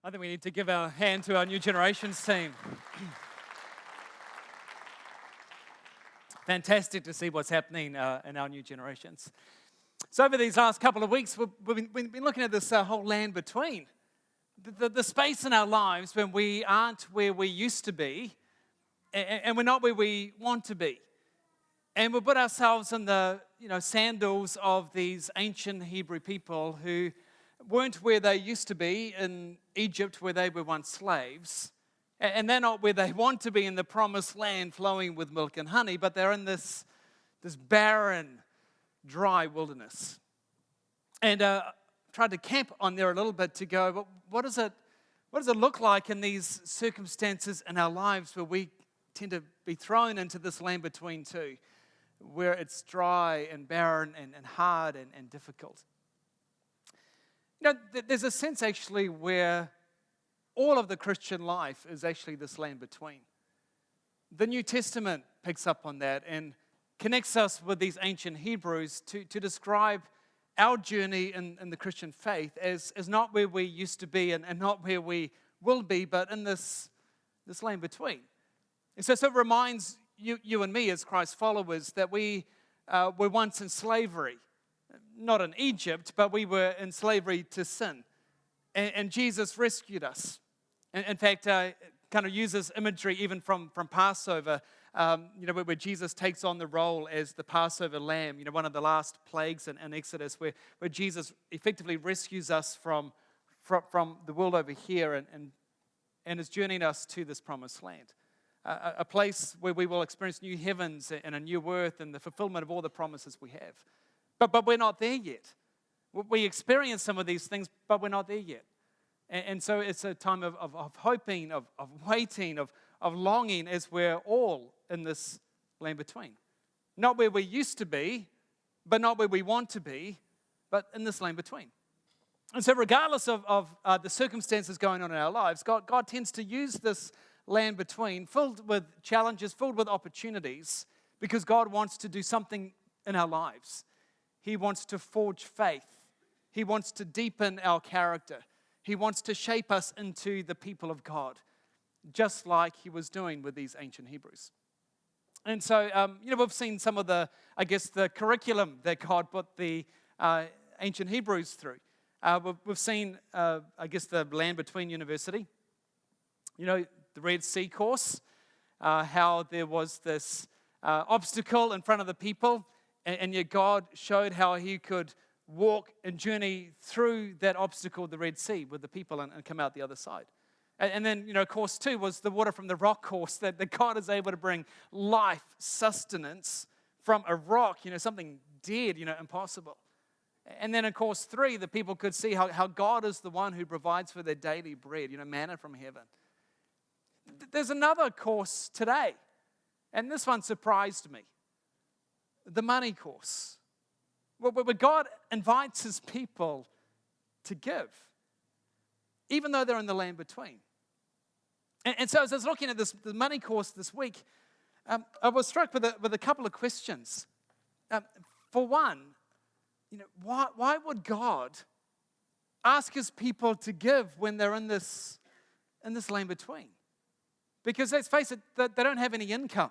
I think we need to give our hand to our New Generations team. Fantastic to see what's happening in our New Generations. So over these last couple of weeks, we've been looking at this whole land between. The space in our lives when we aren't where we used to be and we're not where we want to be. And we put ourselves in the sandals of these ancient Hebrew people who weren't where they used to be in Egypt, where they were once slaves. And they're not where they want to be in the promised land flowing with milk and honey, but they're in this barren, dry wilderness. And tried to camp on there a little bit to go, but what does it look like in these circumstances in our lives where we tend to be thrown into this land between two, where it's dry and barren and hard and difficult? There's a sense actually where all of the Christian life is actually this land between. The New Testament picks up on that and connects us with these ancient Hebrews to describe our journey in the Christian faith as not where we used to be and not where we will be, but in this land between. And so it reminds you and me as Christ followers that we were once in slavery. Not in Egypt, but we were in slavery to sin. And Jesus rescued us. In fact, kind of uses imagery even from Passover, where Jesus takes on the role as the Passover lamb, one of the last plagues in Exodus, where Jesus effectively rescues us from the world over here and is journeying us to this promised land. A place where we will experience new heavens and a new earth and the fulfillment of all the promises we have. But we're not there yet. We experience some of these things, but we're not there yet. And so it's a time of hoping, of waiting, of longing as we're all in this land between. Not where we used to be, but not where we want to be, but in this land between. And so regardless of the circumstances going on in our lives, God tends to use this land between, filled with challenges, filled with opportunities, because God wants to do something in our lives. He wants to forge faith. He wants to deepen our character. He wants to shape us into the people of God, just like he was doing with these ancient Hebrews. And so, we've seen some of the curriculum that God put the ancient Hebrews through. We've seen, the Land Between University. The Red Sea course, how there was this obstacle in front of the people, and yet God showed how he could walk and journey through that obstacle, the Red Sea, with the people and come out the other side. And then, course 2 was the water from the rock course, that God is able to bring life, sustenance from a rock, something dead, impossible. And then in course 3, the people could see how God is the one who provides for their daily bread, manna from heaven. There's another course today, and this one surprised me. The money course, where God invites his people to give, even though they're in the land between. And so as I was looking at the money course this week, I was struck with a couple of questions. For one, why would God ask his people to give when they're in this land between? Because let's face it, they don't have any income.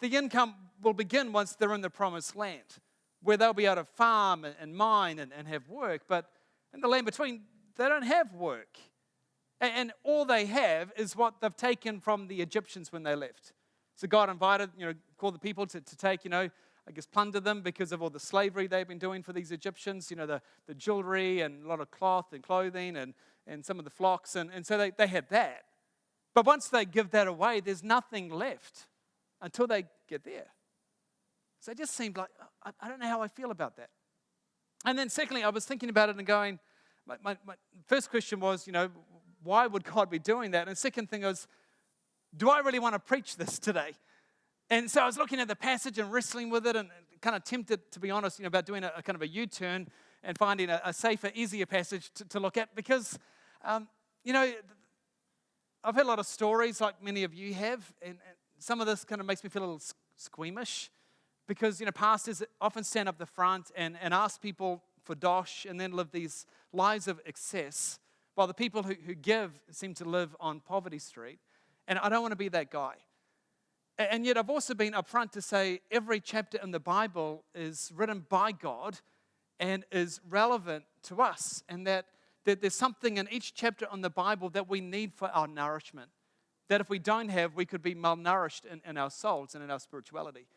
The income will begin once they're in the promised land, where they'll be able to farm and mine and have work. But in the land between, they don't have work. And all they have is what they've taken from the Egyptians when they left. So God invited, called the people to take, plunder them because of all the slavery they've been doing for these Egyptians, the jewelry and a lot of cloth and clothing and some of the flocks. And so they had that. But once they give that away, there's nothing left until they get there. So it just seemed like, I don't know how I feel about that. And then secondly, I was thinking about it and going, my first question was, why would God be doing that? And the second thing was, do I really want to preach this today? And so I was looking at the passage and wrestling with it and kind of tempted, to be honest, about doing a kind of a U-turn and finding a safer, easier passage to look at because, I've heard a lot of stories like many of you have, and some of this kind of makes me feel a little squeamish because, pastors often stand up the front and ask people for dosh and then live these lives of excess. while the people who give seem to live on Poverty Street. And I don't want to be that guy. And yet I've also been upfront to say every chapter in the Bible is written by God and is relevant to us, and that there's something in each chapter in the Bible that we need for our nourishment, that if we don't have, we could be malnourished in our souls and in our spirituality.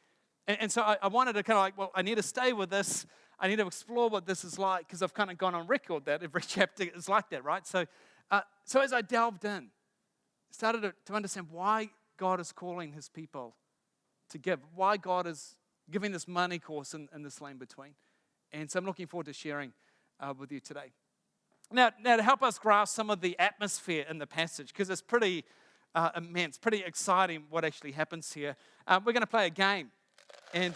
And so I wanted to kind of like, well, I need to stay with this. I need to explore what this is like, because I've kind of gone on record that every chapter is like that, right? So as I delved in, started to understand why God is calling his people to give, why God is giving this money course in this lane between. And so I'm looking forward to sharing with you today. Now, to help us grasp some of the atmosphere in the passage, because it's pretty immense, pretty exciting what actually happens here, we're going to play a game. And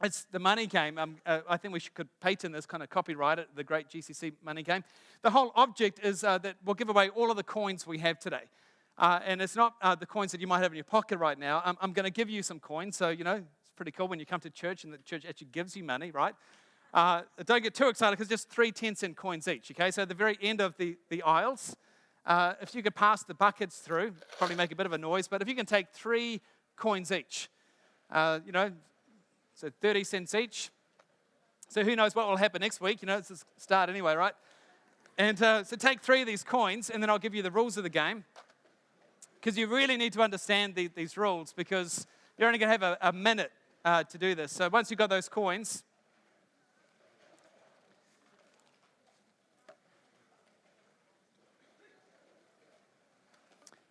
it's the money game. I think we could patent this, kind of copyright it, the great GCC money game. The whole object is that we'll give away all of the coins we have today. And it's not the coins that you might have in your pocket right now. I'm going to give you some coins. So, it's pretty cool when you come to church and the church actually gives you money, right? Don't get too excited, because just 3 10-cent coins each, okay? So at the very end of the aisles, if you could pass the buckets through, probably make a bit of a noise, but if you can take 3 coins each, so 30 cents each. So who knows what will happen next week? It's a start anyway, right? And so take 3 of these coins, and then I'll give you the rules of the game, because you really need to understand these rules, because you're only going to have a minute to do this. So once you've got those coins,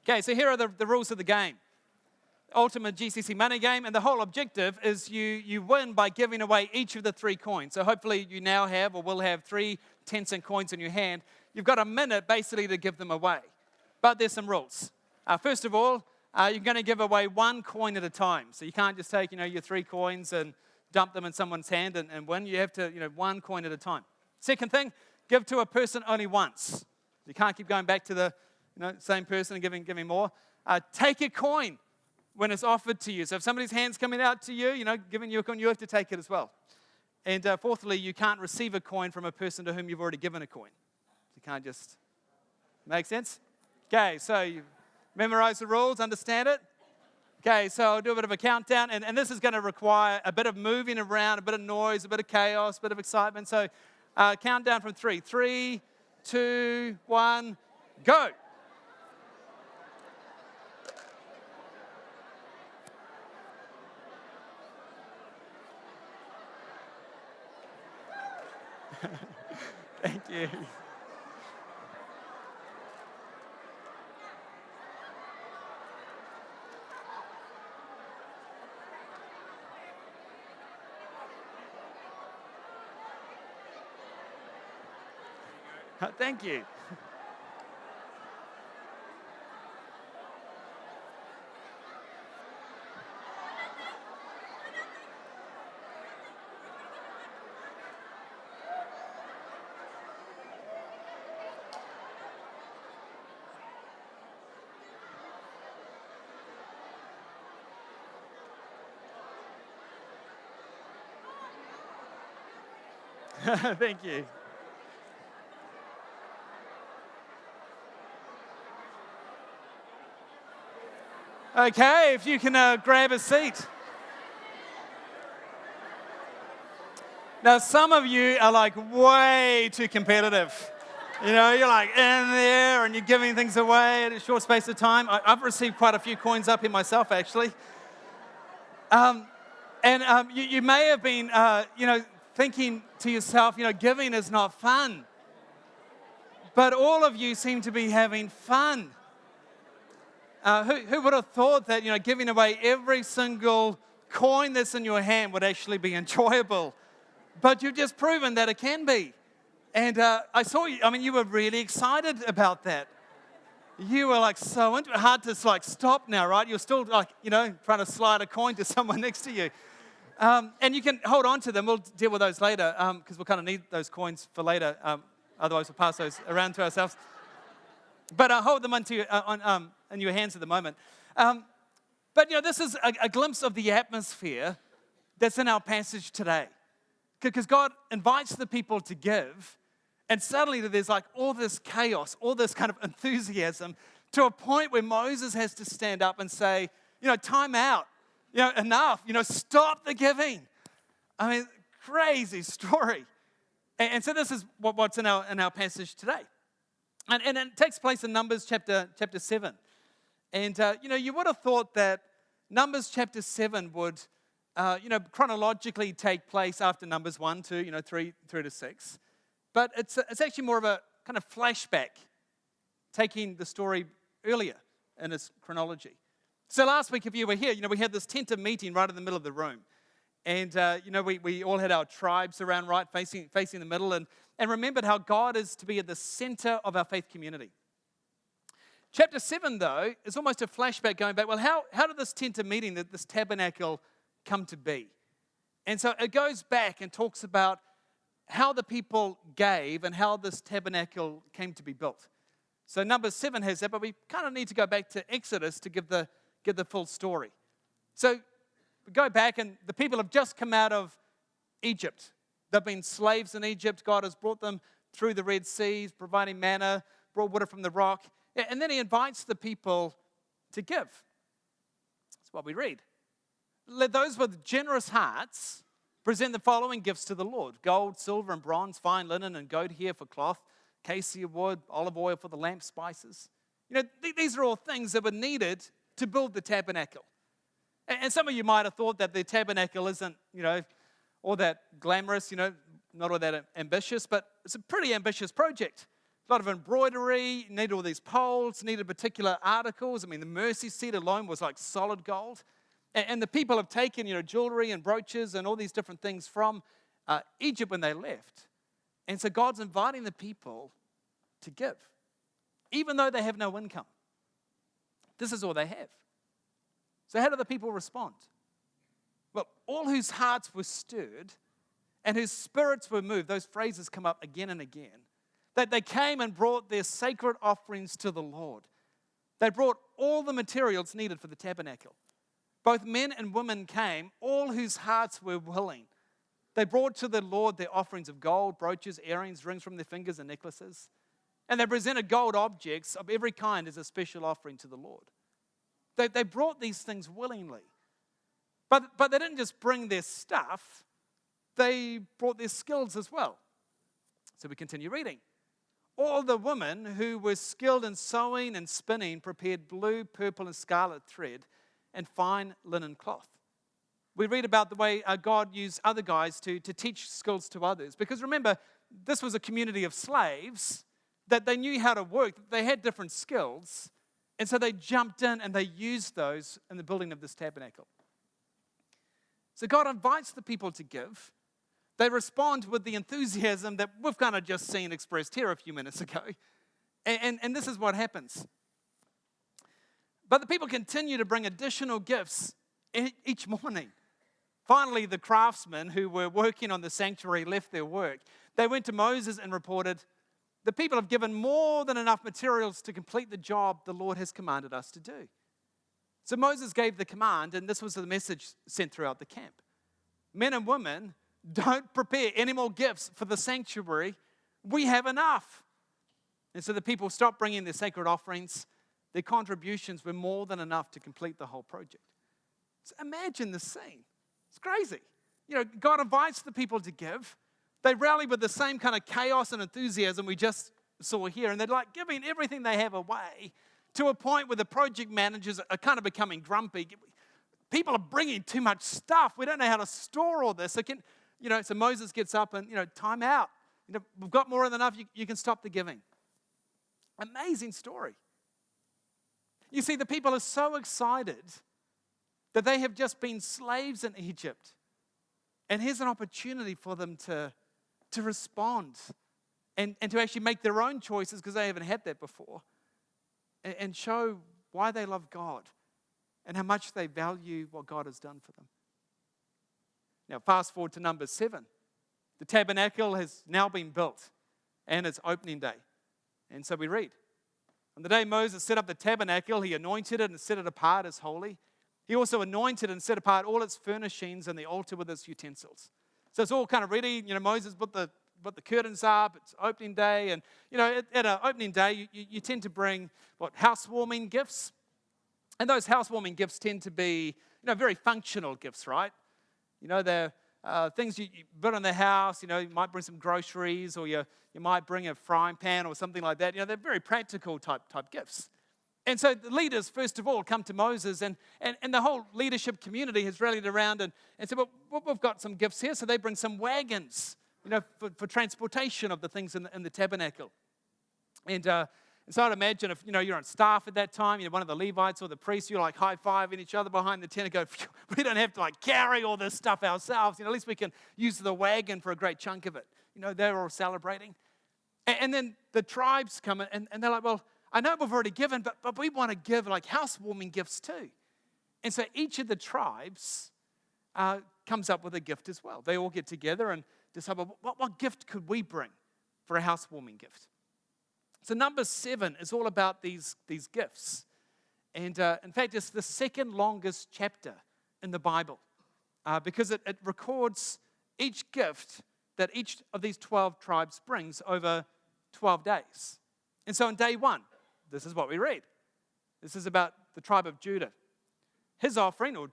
okay, so here are the rules of the game. Ultimate GCC money game, and the whole objective is you win by giving away each of the 3 coins. So hopefully you now have or will have 3 10-cent coins in your hand. You've got a minute basically to give them away. But there's some rules. First of all, you're going to give away 1 coin at a time. So you can't just take your 3 coins and dump them in someone's hand and win. You have to 1 coin at a time. Second thing, give to a person only once. You can't keep going back to the same person and giving more. Take a coin when it's offered to you. So if somebody's hand's coming out to you, giving you a coin, you have to take it as well. And fourthly, you can't receive a coin from a person to whom you've already given a coin. You can't just... Make sense? Okay, so you memorize the rules, understand it? Okay, so I'll do a bit of a countdown, and this is going to require a bit of moving around, a bit of noise, a bit of chaos, a bit of excitement. So countdown from 3. 3, 2, 1, go! Thank you. Thank you. Thank you. Okay, if you can grab a seat. Now, some of you are like way too competitive. You're like in there and you're giving things away in a short space of time. I've received quite a few coins up here myself, actually. You may have been, thinking to yourself, giving is not fun. But all of you seem to be having fun. Who would have thought that, giving away every single coin that's in your hand would actually be enjoyable? But you've just proven that it can be. And I saw you, you were really excited about that. You were like so hard to stop now, right? You're still trying to slide a coin to someone next to you. And you can hold on to them. We'll deal with those later because we'll kind of need those coins for later. Otherwise, we'll pass those around to ourselves. But hold them in your hands at the moment. But this is a glimpse of the atmosphere that's in our passage today. Because God invites the people to give, And suddenly there's like all this chaos, all this kind of enthusiasm, to a point where Moses has to stand up and say, time out, enough, stop the giving. I mean, crazy story. And so this is what's in our passage today. And it takes place in Numbers chapter 7. And, you would have thought that Numbers chapter 7 would, chronologically take place after Numbers 1 to, 3 through to 6. But it's actually more of a kind of flashback, taking the story earlier in its chronology. So last week, if you were here, we had this tent of meeting right in the middle of the room. And, we all had our tribes around, right, facing the middle, and remembered how God is to be at the center of our faith community. Chapter 7, though, is almost a flashback going back. Well, how did this tent of meeting, this tabernacle, come to be? And so it goes back and talks about how the people gave and how this tabernacle came to be built. So Numbers 7 has that, but we kind of need to go back to Exodus to give the full story. So we go back, and the people have just come out of Egypt. They've been slaves in Egypt. God has brought them through the Red Sea, providing manna, brought water from the rock. And then he invites the people to give. That's what we read. Let those with generous hearts present the following gifts to the Lord: gold, silver, and bronze, fine linen, and goat hair for cloth, cassia wood, olive oil for the lamp, spices. These are all things that were needed to build the tabernacle. And some of you might have thought that the tabernacle isn't, all that glamorous, not all that ambitious, but it's a pretty ambitious project. A lot of embroidery, needed all these poles, needed particular articles. I mean, the mercy seat alone was like solid gold. And the people have taken, jewelry and brooches and all these different things from Egypt when they left. And so God's inviting the people to give, even though they have no income. This is all they have. So how do the people respond? Well, all whose hearts were stirred and whose spirits were moved, those phrases come up again and again, that they came and brought their sacred offerings to the Lord. They brought all the materials needed for the tabernacle. Both men and women came, all whose hearts were willing. They brought to the Lord their offerings of gold, brooches, earrings, rings from their fingers, and necklaces. And they presented gold objects of every kind as a special offering to the Lord. They brought these things willingly. But they didn't just bring their stuff, they brought their skills as well. So we continue reading. All the women who were skilled in sewing and spinning prepared blue, purple, and scarlet thread and fine linen cloth. We read about the way God used other guys to teach skills to others. Because remember, this was a community of slaves that they knew how to work. They had different skills. And so they jumped in and they used those in the building of this tabernacle. So God invites the people to give. They respond with the enthusiasm that we've kind of just seen expressed here a few minutes ago. And this is what happens. But the people continue to bring additional gifts each morning. Finally, the craftsmen who were working on the sanctuary left their work. They went to Moses and reported, "The people have given more than enough materials to complete the job the Lord has commanded us to do." So Moses gave the command, and this was the message sent throughout the camp. Men and women, don't prepare any more gifts for the sanctuary. We have enough. And so the people stopped bringing their sacred offerings. Their contributions were more than enough to complete the whole project. So imagine the scene. It's crazy. God invites the people to give. They rally with the same kind of chaos and enthusiasm we just saw here. And they're like giving everything they have away to a point where the project managers are kind of becoming grumpy. People are bringing too much stuff. We don't know how to store all this. So Moses gets up and, time out. We've got more than enough. You can stop the giving. Amazing story. You see, the people are so excited that they have just been slaves in Egypt. And here's an opportunity for them to respond and to actually make their own choices because they haven't had that before. And show why they love God and how much they value what God has done for them. Now, fast forward to Numbers 7. The tabernacle has now been built and it's opening day. And so we read, on the day Moses set up the tabernacle, he anointed it and set it apart as holy. He also anointed and set apart all its furnishings and the altar with its utensils. So it's all kind of ready. Moses put the put the curtains up. It's opening day. And, at an opening day, you tend to bring, housewarming gifts. And those housewarming gifts tend to be, very functional gifts, right? They're things you put in the house. You might bring some groceries, or you might bring a frying pan or something like that. They're very practical type gifts. And so the leaders, first of all, come to Moses, and the whole leadership community has rallied around and said, well, we've got some gifts here. So they bring some wagons, for transportation of the things in the tabernacle. And so I'd imagine if, you're on staff at that time, one of the Levites or the priests, you're like high-fiving each other behind the tent and go, we don't have to carry all this stuff ourselves. At least we can use the wagon for a great chunk of it. They're all celebrating. And then the tribes come in and they're like, well, I know we've already given, but we want to give housewarming gifts too. And so each of the tribes comes up with a gift as well. They all get together and decide, well, what gift could we bring for a housewarming gift? So number 7 is all about these gifts. And in fact, it's the second longest chapter in the Bible because it records each gift that each of these 12 tribes brings over 12 days. And so on day 1, this is what we read. This is about the tribe of Judah. His offering, or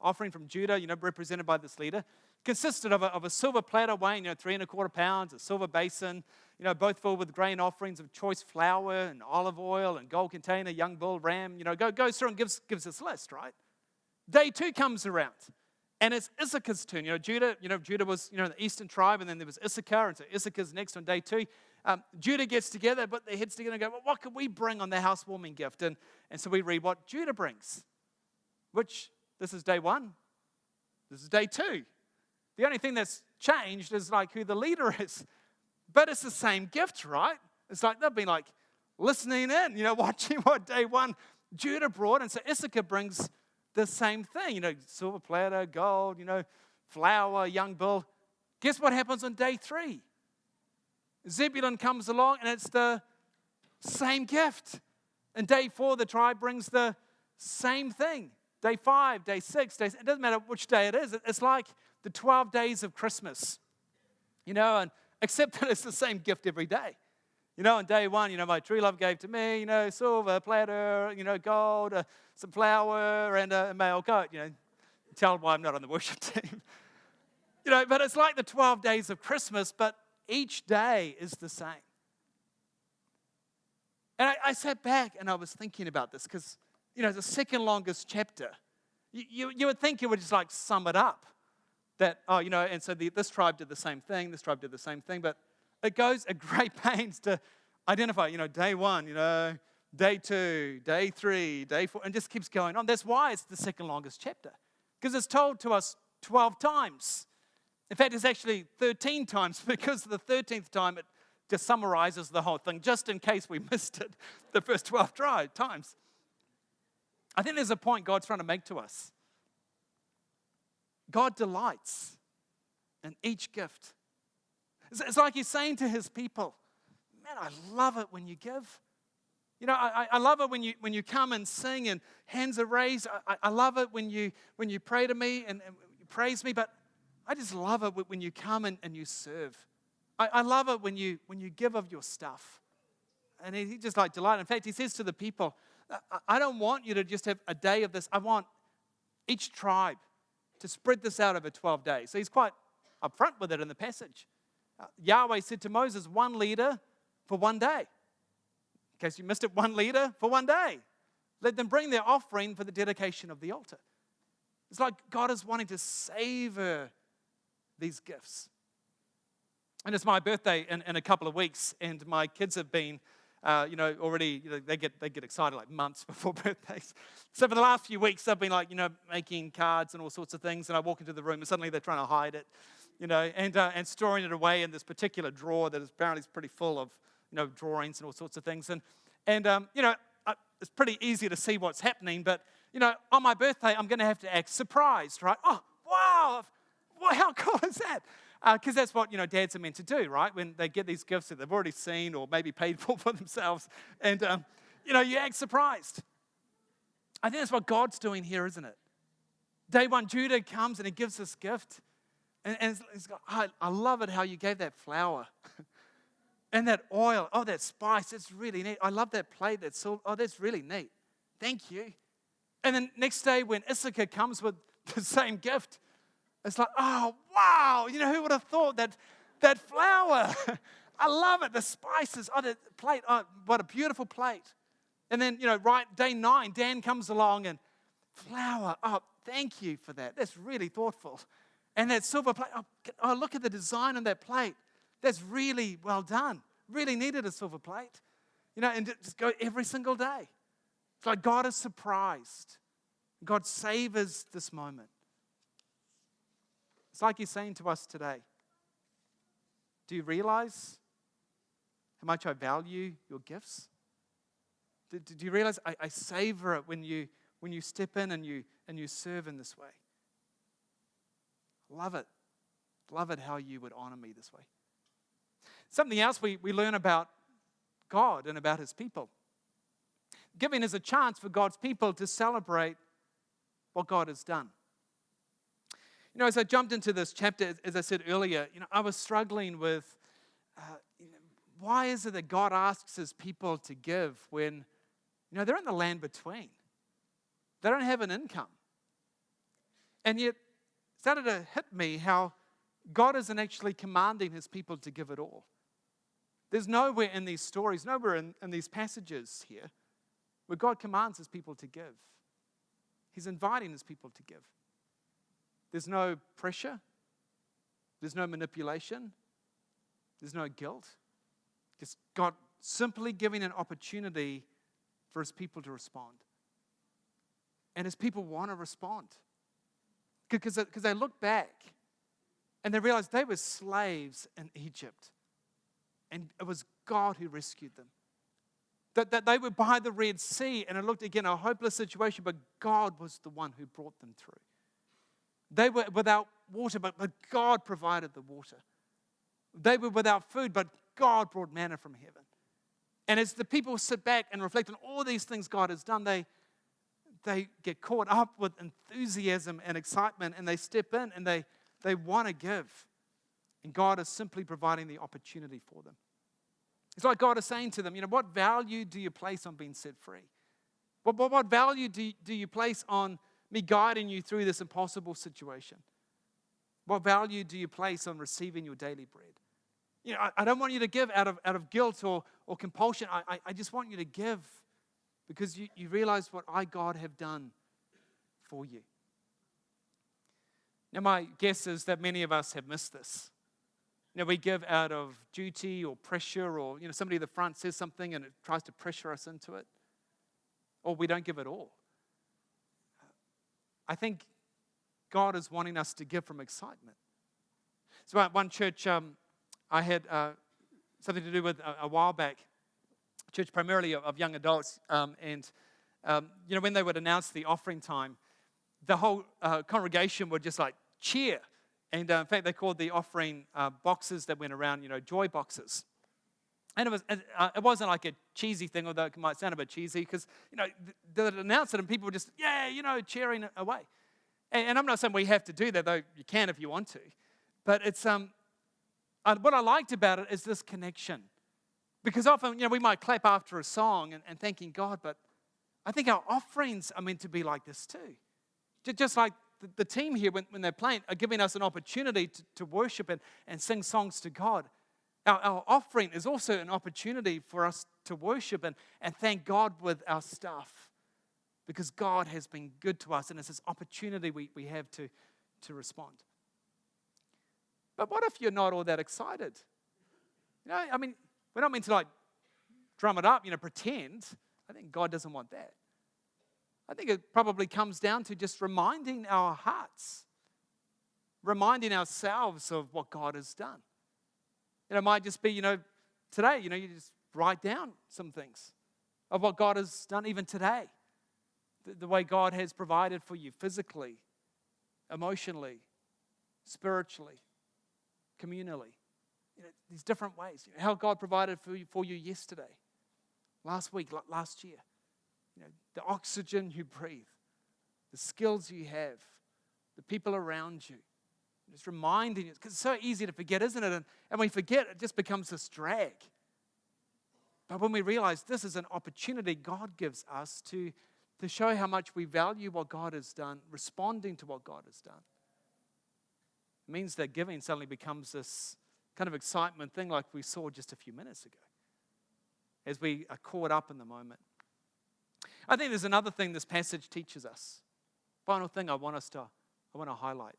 offering from Judah, represented by this leader, consisted of a silver platter weighing, 3¼ pounds, a silver basin, both filled with grain offerings of choice flour and olive oil and gold container, young bull, ram, goes through and gives this list, right? Day 2 comes around, and it's Issachar's turn. Judah was, the eastern tribe, and then there was Issachar, and so Issachar's next on day 2. Judah gets together, put their heads together and go, well, what can we bring on the housewarming gift? And so we read what Judah brings, which this is day 1. This is day 2. The only thing that's changed is who the leader is. But it's the same gift, right? It's they've been listening in, watching what day 1 Judah brought. And so Issachar brings the same thing, silver platter, gold, flour, young bull. Guess what happens on day 3? Zebulun comes along and it's the same gift. And day 4, the tribe brings the same thing. Day 5, day 6, it doesn't matter which day it is. It's like the 12 days of Christmas, and except that it's the same gift every day. On day 1, my true love gave to me, silver platter, gold, some flour, and a male coat. Tell why I'm not on the worship team. But it's like the 12 days of Christmas, but each day is the same. And I sat back and I was thinking about this because, the second longest chapter. You would think it would just sum it up. That, and so this tribe did the same thing, this tribe did the same thing, but it goes at great pains to identify, day 1, day 2, day 3, day 4, and just keeps going on. That's why it's the second longest chapter, because it's told to us 12 times. In fact, it's actually 13 times, because the 13th time it just summarizes the whole thing, just in case we missed it the first 12 times. I think there's a point God's trying to make to us. God delights in each gift. It's like he's saying to his people, man, I love it when you give. I love it when you come and sing and hands are raised. I love it when you pray to me and you praise me, but I just love it when you come and you serve. I love it when you give of your stuff. And he just delight. In fact, he says to the people, I don't want you to just have a day of this. I want each tribe to spread this out over 12 days. So he's quite upfront with it in the passage. Yahweh said to Moses, 1 leader for 1 day. In case you missed it, 1 leader for 1 day. Let them bring their offering for the dedication of the altar. It's like God is wanting to savor these gifts. And it's my birthday in a couple of weeks, and my kids have been already, they get excited months before birthdays. So for the last few weeks, I've been making cards and all sorts of things, and I walk into the room and suddenly they're trying to hide it, and storing it away in this particular drawer that is apparently pretty full of, drawings and all sorts of things. And it's pretty easy to see what's happening, but, on my birthday, I'm going to have to act surprised, right? Oh, wow, how cool is that? Because that's what, dads are meant to do, right? When they get these gifts that they've already seen or maybe paid for themselves. And, you act surprised. I think that's what God's doing here, isn't it? Day 1, Judah comes and he gives this gift. And it's got, I love it how you gave that flour and that oil. Oh, that spice, it's really neat. I love that plate, that silver. Oh, that's really neat. Thank you. And then next day when Issachar comes with the same gift, it's like, oh, wow. Who would have thought that flour? I love it. The spices. Oh, the plate. Oh, what a beautiful plate. And then, right, day 9, Dan comes along and flour. Oh, thank you for that. That's really thoughtful. And that silver plate. Oh, look at the design on that plate. That's really well done. Really needed a silver plate. And just go every single day. It's like God is surprised. God savors this moment. It's like He's saying to us today, do you realize how much I value your gifts? Do you realize I savor it when you step in and you serve in this way? Love it. Love it how you would honor me this way. Something else we learn about God and about His people. Giving is a chance for God's people to celebrate what God has done. As I jumped into this chapter, as I said earlier, I was struggling with why is it that God asks His people to give when, they're in the land between. They don't have an income. And yet, it started to hit me how God isn't actually commanding His people to give it all. There's nowhere in these stories, nowhere in these passages here, where God commands His people to give. He's inviting His people to give. There's no pressure. There's no manipulation. There's no guilt. Just God simply giving an opportunity for His people to respond. And His people want to respond. Because they look back and they realize they were slaves in Egypt. And it was God who rescued them. That they were by the Red Sea and it looked again a hopeless situation, but God was the one who brought them through. They were without water, but God provided the water. They were without food, but God brought manna from heaven. And as the people sit back and reflect on all these things God has done, they get caught up with enthusiasm and excitement, and they step in and they want to give. And God is simply providing the opportunity for them. It's like God is saying to them, what value do you place on being set free? What value do you place on me guiding you through this impossible situation? What value do you place on receiving your daily bread? I don't want you to give out of guilt or compulsion. I just want you to give because you realize what I, God, have done for you. Now, my guess is that many of us have missed this. We give out of duty or pressure, or somebody at the front says something and it tries to pressure us into it, or we don't give at all. I think God is wanting us to give from excitement. So at one church I had something to do with a while back, a church primarily of young adults, and when they would announce the offering time, the whole congregation would just like cheer. And in fact, they called the offering boxes that went around, joy boxes. And it wasn't like a cheesy thing, although it might sound a bit cheesy, because, they'd announce it and people were just, cheering away. And I'm not saying we have to do that, though you can if you want to. But it's what I liked about it is this connection. Because often, we might clap after a song and thanking God, but I think our offerings are meant to be like this too. Just like the team here, when they're playing, are giving us an opportunity to worship and sing songs to God. Our offering is also an opportunity for us to worship and thank God with our stuff. Because God has been good to us, and it's this opportunity we have to respond. But what if you're not all that excited? We're not meant to like drum it up, pretend. I think God doesn't want that. I think it probably comes down to just reminding our hearts, reminding ourselves of what God has done. It might just be, today, you just write down some things of what God has done even today. The way God has provided for you physically, emotionally, spiritually, communally. These different ways. How God provided for you yesterday, last week, last year. The oxygen you breathe, the skills you have, the people around you. Just reminding you, because it's so easy to forget, isn't it? And we forget, it just becomes this drag. But when we realize this is an opportunity God gives us to show how much we value what God has done, responding to what God has done, it means that giving suddenly becomes this kind of excitement thing like we saw just a few minutes ago, as we are caught up in the moment. I think there's another thing this passage teaches us. Final thing I want to highlight.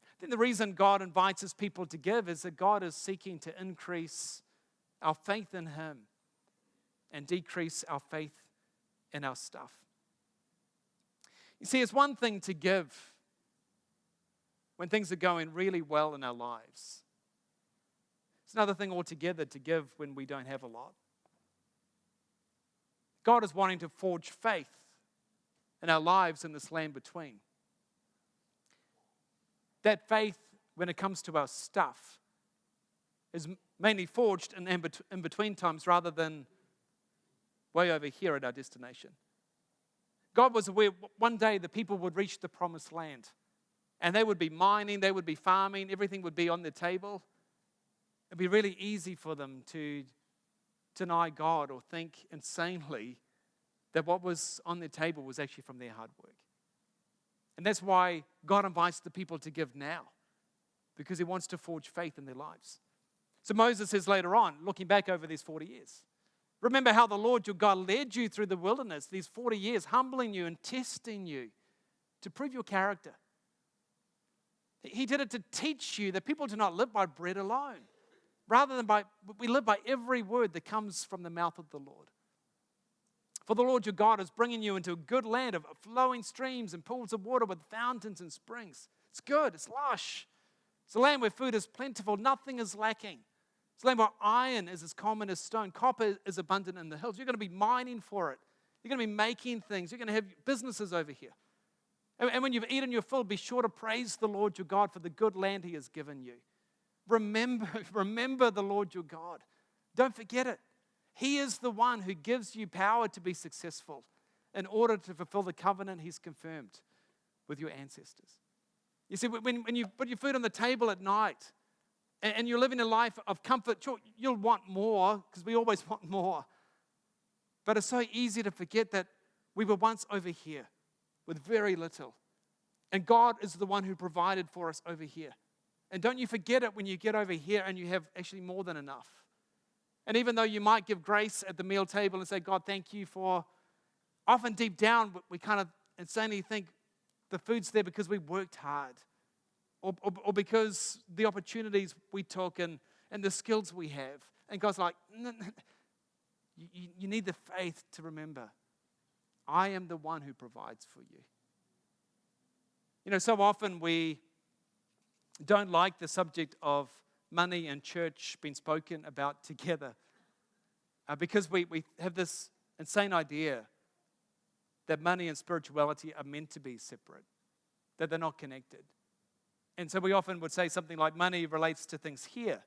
I think the reason God invites his people to give is that God is seeking to increase our faith in him and decrease our faith in our stuff. You see, it's one thing to give when things are going really well in our lives. It's another thing altogether to give when we don't have a lot. God is wanting to forge faith in our lives in this land between. That faith, when it comes to our stuff, is mainly forged in between times rather than way over here at our destination. God was aware one day the people would reach the promised land, and they would be mining, they would be farming, everything would be on their table. It'd be really easy for them to deny God or think insanely that what was on their table was actually from their hard work. And that's why God invites the people to give now, because he wants to forge faith in their lives. So Moses says later on, looking back over these 40 years, remember how the Lord your God led you through the wilderness these 40 years, humbling you and testing you to prove your character. He did it to teach you that people do not live by bread alone, rather than we live by every word that comes from the mouth of the Lord. For the Lord your God is bringing you into a good land of flowing streams and pools of water with fountains and springs. It's good, it's lush. It's a land where food is plentiful, nothing is lacking. It's a land where iron is as common as stone. Copper is abundant in the hills. You're going to be mining for it. You're going to be making things. You're going to have businesses over here. And when you've eaten your fill, be sure to praise the Lord your God for the good land he has given you. Remember the Lord your God. Don't forget it. He is the one who gives you power to be successful in order to fulfill the covenant he's confirmed with your ancestors. You see, when you put your food on the table at night and you're living a life of comfort, sure, you'll want more because we always want more. But it's so easy to forget that we were once over here with very little. And God is the one who provided for us over here. And don't you forget it when you get over here and you have actually more than enough. And even though you might give grace at the meal table and say, God, thank you for, often deep down we kind of insanely think the food's there because we worked hard or because the opportunities we took and the skills we have. And God's like, no, you need the faith to remember, I am the one who provides for you. You know, so often we don't like the subject of money and church being spoken about together because we have this insane idea that money and spirituality are meant to be separate, that they're not connected. And so we often would say something like money relates to things here,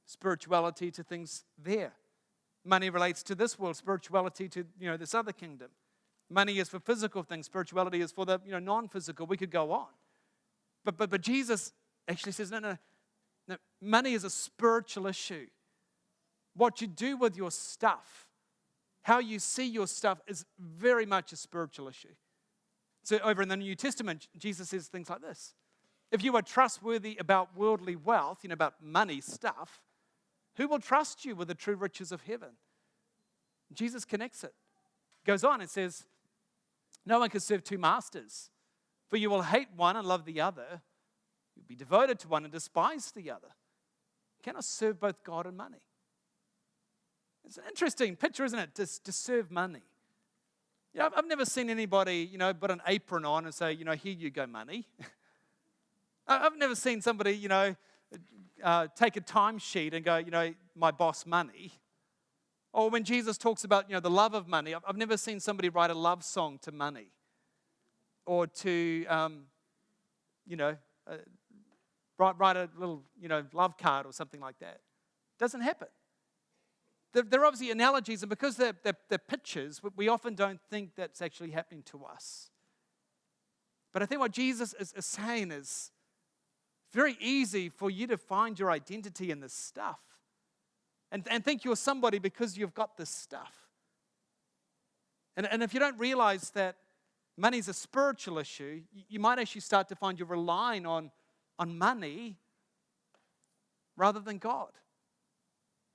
spirituality to things there. Money relates to this world, spirituality to, this other kingdom. Money is for physical things, spirituality is for the, non-physical. We could go on. But Jesus actually says, no, money is a spiritual issue. What you do with your stuff, how you see your stuff is very much a spiritual issue. So over in the New Testament, Jesus says things like this. If you are trustworthy about worldly wealth, about money stuff, who will trust you with the true riches of heaven? Jesus connects it. Goes on and says, no one can serve two masters, for you will hate one and love the other. You'll be devoted to one and despise the other. You cannot serve both God and money. It's an interesting picture, isn't it, to serve money. I've never seen anybody, put an apron on and say, here you go, money. I've never seen somebody, take a timesheet and go, my boss, money. Or when Jesus talks about, the love of money, I've never seen somebody write a love song to money. Or to, write a little, love card or something like that. It doesn't happen. They're obviously analogies, and because they're pictures, we often don't think that's actually happening to us. But I think what Jesus is saying is, very easy for you to find your identity in this stuff and think you're somebody because you've got this stuff. And if you don't realize that money's a spiritual issue, you might actually start to find you're relying on money rather than God.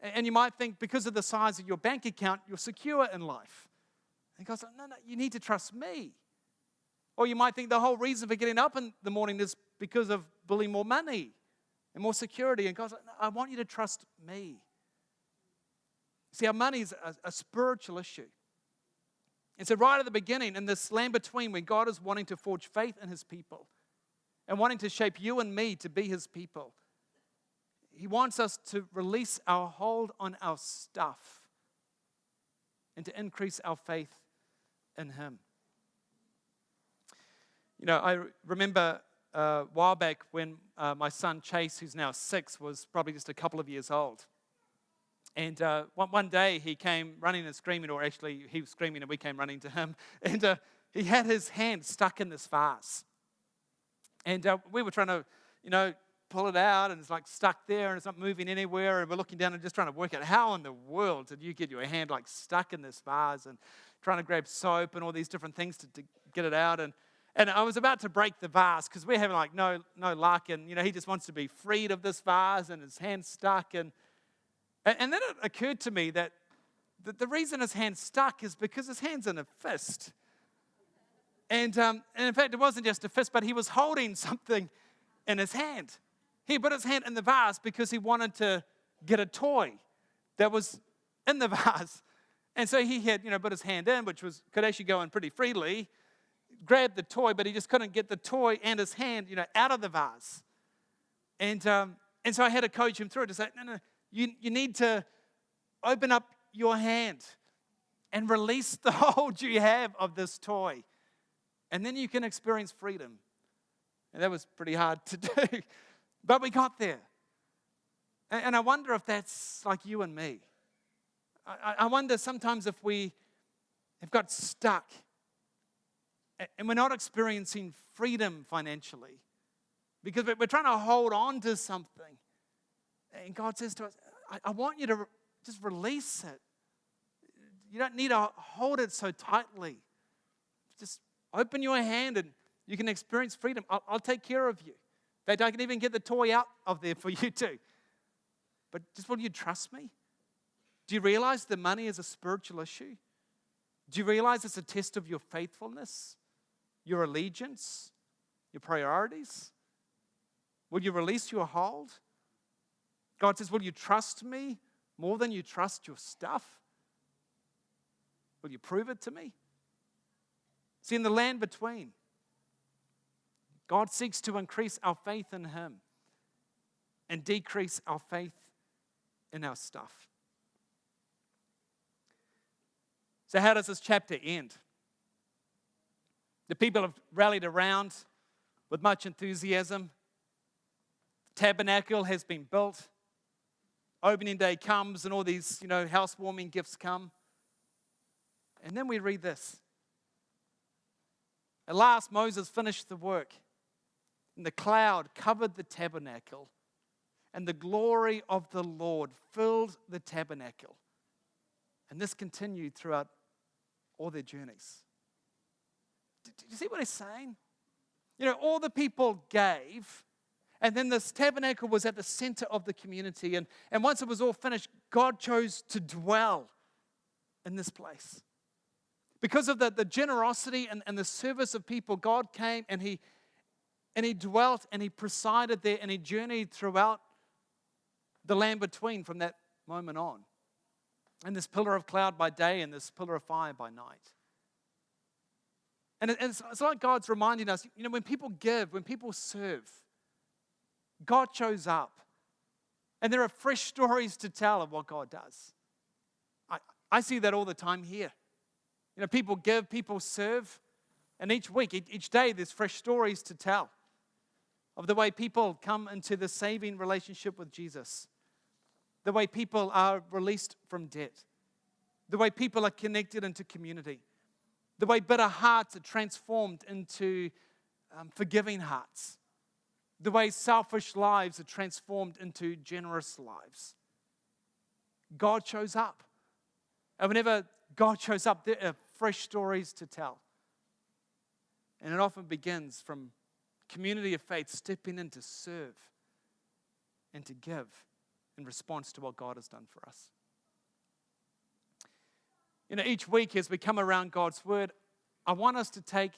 And you might think because of the size of your bank account, you're secure in life. And God's like, no, you need to trust me. Or you might think the whole reason for getting up in the morning is because of building more money and more security. And God's like, no, I want you to trust me. See, our money is a spiritual issue. And so right at the beginning, in this land between, when God is wanting to forge faith in his people and wanting to shape you and me to be his people, he wants us to release our hold on our stuff and to increase our faith in him. You know, I remember a while back when my son Chase, who's now 6, was probably just a couple of years old. And one day he came running and screaming, or actually he was screaming and we came running to him. And he had his hand stuck in this vase. And we were trying to, pull it out, and it's like stuck there and it's not moving anywhere. And we're looking down and just trying to work out how in the world did you get your hand like stuck in this vase, and trying to grab soap and all these different things to get it out. And I was about to break the vase because we're having like no luck. And, he just wants to be freed of this vase and his hand's stuck. And then it occurred to me that the reason his hand's stuck is because his hand's in a fist. And in fact, it wasn't just a fist, but he was holding something in his hand. He put his hand in the vase because he wanted to get a toy that was in the vase. And so he had, put his hand in, which could actually go in pretty freely, grabbed the toy, but he just couldn't get the toy and his hand, out of the vase. And so I had to coach him through it to say, no, you need to open up your hand and release the hold you have of this toy. And then you can experience freedom. And that was pretty hard to do. But we got there. And I wonder if that's like you and me. I wonder sometimes if we have got stuck and we're not experiencing freedom financially because we're trying to hold on to something. And God says to us, I want you to just release it. You don't need to hold it so tightly. Just open your hand and you can experience freedom. I'll take care of you. In fact, I can even get the toy out of there for you too. But just will you trust me? Do you realize the money is a spiritual issue? Do you realize it's a test of your faithfulness, your allegiance, your priorities? Will you release your hold? God says, will you trust me more than you trust your stuff? Will you prove it to me? See, in the land between, God seeks to increase our faith in him and decrease our faith in our stuff. So how does this chapter end? The people have rallied around with much enthusiasm. The tabernacle has been built. Opening day comes and all these, housewarming gifts come. And then we read this. At last, Moses finished the work, and the cloud covered the tabernacle, and the glory of the Lord filled the tabernacle. And this continued throughout all their journeys. Do you see what he's saying? All the people gave, and then this tabernacle was at the center of the community. And once it was all finished, God chose to dwell in this place. Because of the generosity and the service of people, God came and he dwelt and he presided there and he journeyed throughout the land between from that moment on. And this pillar of cloud by day and this pillar of fire by night. And it's like God's reminding us, when people give, when people serve, God shows up. And there are fresh stories to tell of what God does. I see that all the time here. People give, people serve. And each week, each day, there's fresh stories to tell of the way people come into the saving relationship with Jesus. The way people are released from debt. The way people are connected into community. The way bitter hearts are transformed into forgiving hearts. the way selfish lives are transformed into generous lives. God shows up. And whenever God shows up, there are fresh stories to tell. And it often begins from community of faith stepping in to serve and to give in response to what God has done for us. Each week as we come around God's Word, I want us to take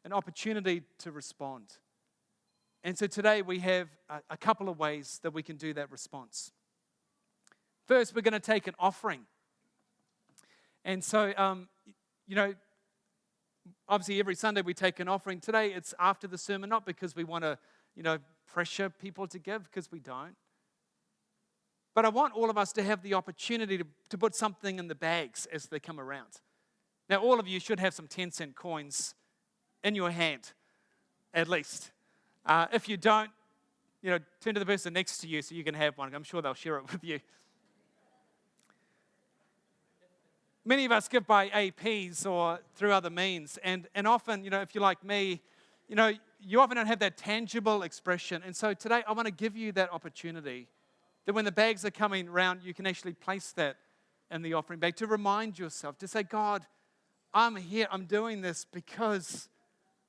an opportunity to respond. And so today we have a couple of ways that we can do that response. First, we're going to take an offering. And so, obviously every Sunday we take an offering. Today it's after the sermon, not because we want to, pressure people to give, because we don't. But I want all of us to have the opportunity to put something in the bags as they come around. Now, all of you should have some 10-cent coins in your hand, at least. If you don't, turn to the person next to you so you can have one. I'm sure they'll share it with you. Many of us give by APs or through other means. And often, if you're like me, you often don't have that tangible expression. And so today I want to give you that opportunity that when the bags are coming around, you can actually place that in the offering bag to remind yourself, to say, God, I'm here, I'm doing this because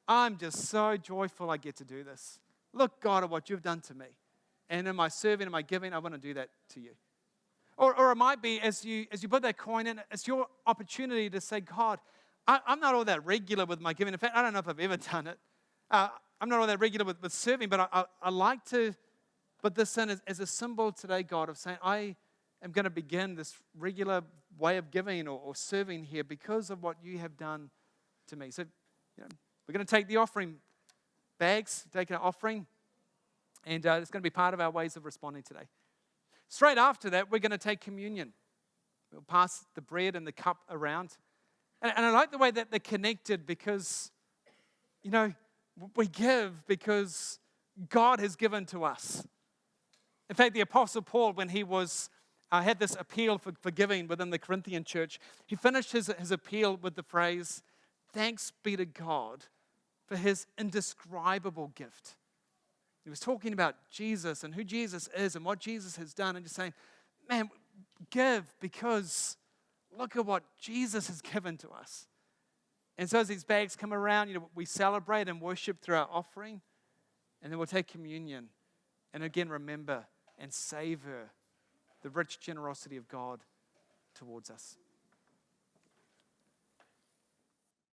I'm just so joyful I get to do this. Look, God, at what you've done to me. And in my serving, in my giving, I want to do that to you. Or it might be as you put that coin in, it's your opportunity to say, God, I'm not all that regular with my giving. In fact, I don't know if I've ever done it. I'm not all that regular with serving, but I like to put this in as a symbol today, God, of saying, I am going to begin this regular way of giving or serving here because of what you have done to me. So, we're going to take the offering bags, take an offering, and it's going to be part of our ways of responding today. Straight after that, we're going to take communion. We'll pass the bread and the cup around. And I like the way that they're connected because, we give because God has given to us. In fact, the Apostle Paul, when he had this appeal for giving within the Corinthian church, he finished his appeal with the phrase, "Thanks be to God for his indescribable gift." He was talking about Jesus and who Jesus is and what Jesus has done and just saying, man, give because look at what Jesus has given to us. And so as these bags come around, we celebrate and worship through our offering, and then we'll take communion and again remember and savor the rich generosity of God towards us.